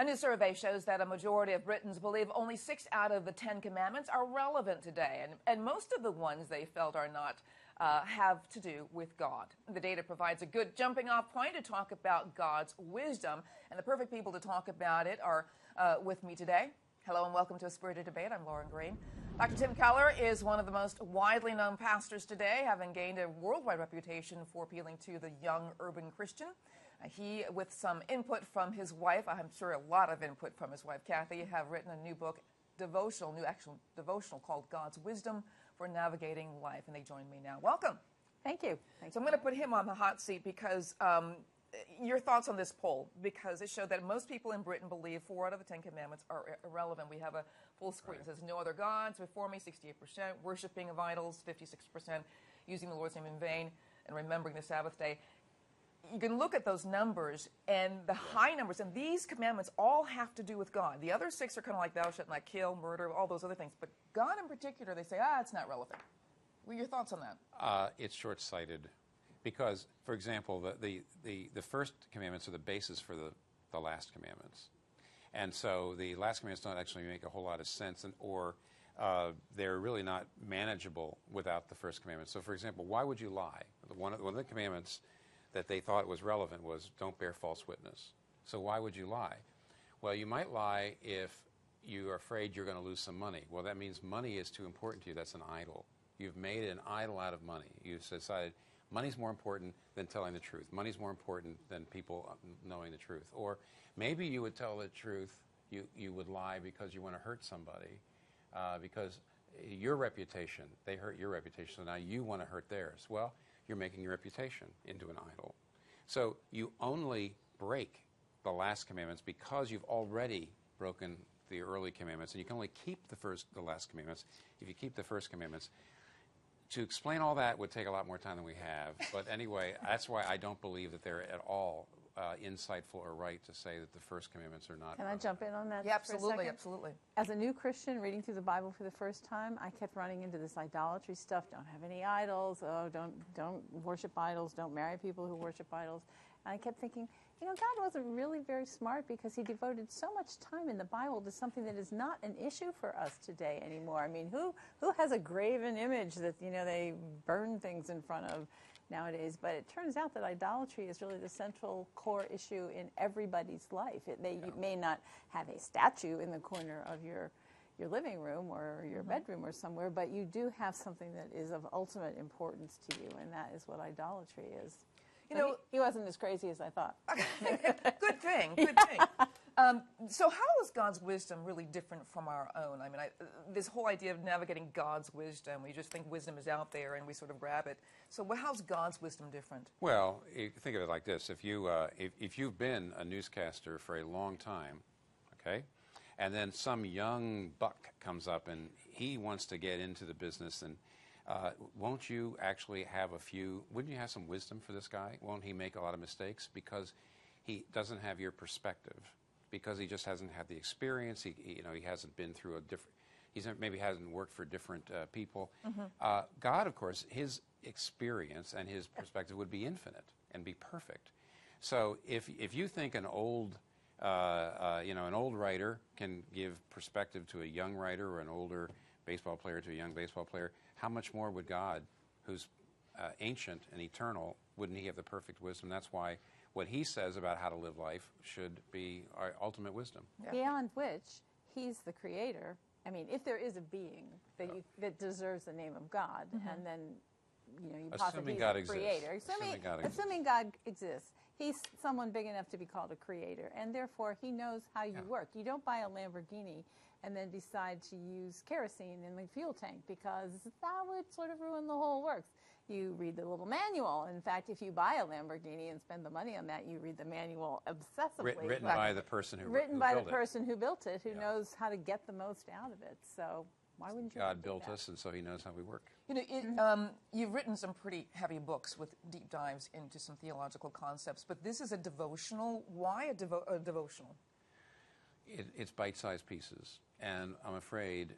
A new survey shows that a majority of Britons believe only 6 out of the 10 commandments are relevant today, and most of the ones they felt are not have to do with God. The data provides a good jumping-off point to talk about God's wisdom, and the perfect people to talk about it are with me today. Hello and welcome to A Spirited Debate. I'm Lauren Green. Dr. Tim Keller is one of the most widely known pastors today, having gained a worldwide reputation for appealing to the young urban Christian. He, with some input from his wife, I'm sure a lot of input from his wife, Kathy, have written a new book, devotional called God's Wisdom for Navigating Life, and they join me now. Welcome. Thank you. So I'm going to put him on the hot seat because your thoughts on this poll, because it showed that most people in Britain believe 4 out of the 10 commandments are irrelevant. We have a full screen. It says no other gods before me, 68%, worshiping of idols, 56%, using the Lord's name in vain, and remembering the Sabbath day. You can look at those numbers and the high numbers, and these commandments all have to do with God. The other 6 are kind of like thou shalt not kill, murder, all those other things. But God in particular, they say, it's not relevant. What are your thoughts on that? It's short-sighted because, for example, the first commandments are the basis for the last commandments. And so the last commandments don't actually make a whole lot of sense, or they're really not manageable without the first commandment. So, for example, why would you lie? One of the commandments that they thought was relevant was don't bear false witness. So why would you lie? Well, you might lie if you're afraid you're going to lose some money. Well, that means money is too important to you. That's an idol. You've made an idol out of money. You've decided money's more important than telling the truth. Money's more important than people knowing the truth. Or maybe you would tell the truth, you would lie because you want to hurt somebody, because your reputation, they hurt your reputation, so now you want to hurt theirs. Well, you're making your reputation into an idol. So you only break the last commandments because you've already broken the early commandments, and you can only keep the last commandments if you keep the first commandments. To explain all that would take a lot more time than we have, but anyway, that's why I don't believe that they're at all insightful or right to say that the first commandments are not. Can I jump in on that? Yeah, for a absolutely, second? absolutely. As a new Christian reading through the Bible for the first time, I kept running into this idolatry stuff. Don't have any idols. Oh, don't worship idols. Don't marry people who worship idols. And I kept thinking, God wasn't really very smart because he devoted so much time in the Bible to something that is not an issue for us today anymore. I mean, who has a graven image that, they burn things in front of nowadays? But it turns out that idolatry is really the central core issue in everybody's life. You may not have a statue in the corner of your living room or your bedroom or somewhere, but you do have something that is of ultimate importance to you, and that is what idolatry is. He wasn't as crazy as I thought. Good thing. So how is God's wisdom really different from our own? I mean, this whole idea of navigating God's wisdom, we just think wisdom is out there and we sort of grab it. So how's God's wisdom different? Well, you think of it like this. If you've been a newscaster for a long time, okay, and then some young buck comes up and he wants to get into the business, and won't you actually wouldn't you have some wisdom for this guy? Won't he make a lot of mistakes because he doesn't have your perspective, because he just hasn't had the experience, he hasn't been through maybe hasn't worked for different people. Mm-hmm. God, of course, his experience and his perspective would be infinite and be perfect. So if you think an old writer can give perspective to a young writer, or an older baseball player to a young baseball player, how much more would God, who's ancient and eternal, wouldn't he have the perfect wisdom? That's why what he says about how to live life should be our ultimate wisdom. Yeah. Beyond which, he's the creator. I mean, if there is a being that deserves the name of God, mm-hmm. and then you posit he's a creator. Assuming God exists, he's someone big enough to be called a creator, and therefore he knows how you work. You don't buy a Lamborghini and then decide to use kerosene in the fuel tank, because that would sort of ruin the whole works. You read the little manual. In fact, if you buy a Lamborghini and spend the money on that, you read the manual obsessively. Written by the person who built it, who knows how to get the most out of it. So why wouldn't you? God built us, and so he knows how we work. You've written some pretty heavy books with deep dives into some theological concepts, but this is a devotional. Why a devotional? It's bite-sized pieces, and I'm afraid,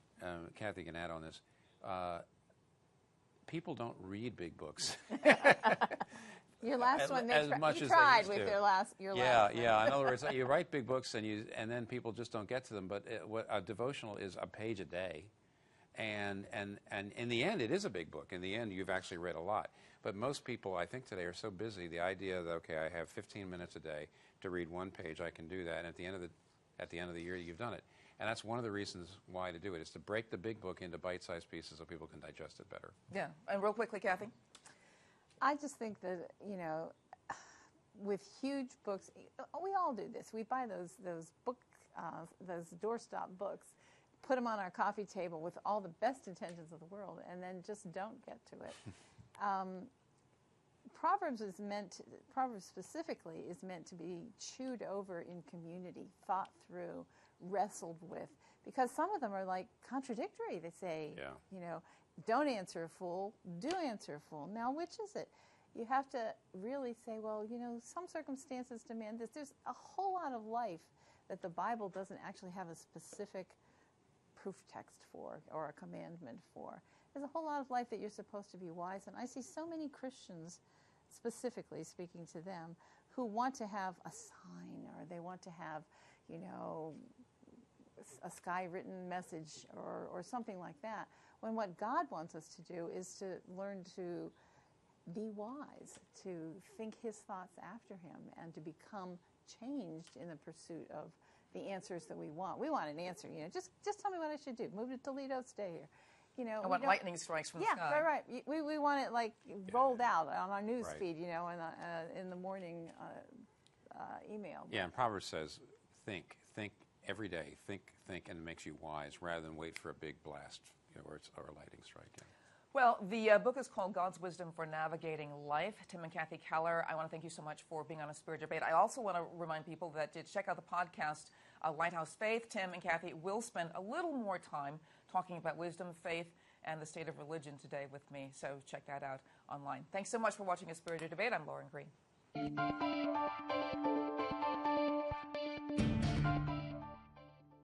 Kathy can add on this, people don't read big books. Your last one, as much you as they tried used with to. your last one. Yeah. In other words, you write big books and then people just don't get to them. But a devotional is a page a day, and in the end, it is a big book. In the end, you've actually read a lot. But most people, I think, today are so busy. The idea that okay, I have 15 minutes a day to read one page, I can do that. And at the end of the year, you've done it. And that's one of the reasons why to do it is to break the big book into bite-sized pieces so people can digest it better. Yeah. And real quickly, Kathy. I just think that, with huge books, we all do this. We buy those doorstop books, put them on our coffee table with all the best intentions of the world, and then just don't get to it. Proverbs specifically is meant to be chewed over in community, thought through, wrestled with, because some of them are like contradictory. They say, don't answer a fool, do answer a fool. Now, which is it? You have to really say, well, some circumstances demand this. There's a whole lot of life that the Bible doesn't actually have a specific proof text for or a commandment for. There's a whole lot of life that you're supposed to be wise. And I see so many Christians, specifically speaking to them, who want to have a sign or they want to have, a sky-written message or something like that, when what God wants us to do is to learn to be wise, to think his thoughts after him, and to become changed in the pursuit of the answers that we want. We want an answer, just tell me what I should do. Move to Toledo, stay here. I want lightning strikes from the sky. Yeah, right. We want it rolled out on our news feed, in the morning email. Yeah, and Proverbs says, think every day, think, and it makes you wise rather than wait for a big blast, or a lightning strike. Yeah. Well, the book is called God's Wisdom for Navigating Life. Tim and Kathy Keller, I want to thank you so much for being on A Spirit Debate. I also want to remind people that to check out the podcast, Lighthouse Faith. Tim and Kathy will spend a little more time talking about wisdom, faith, and the state of religion today with me. So check that out online. Thanks so much for watching A Spirit Debate. I'm Lauren Green.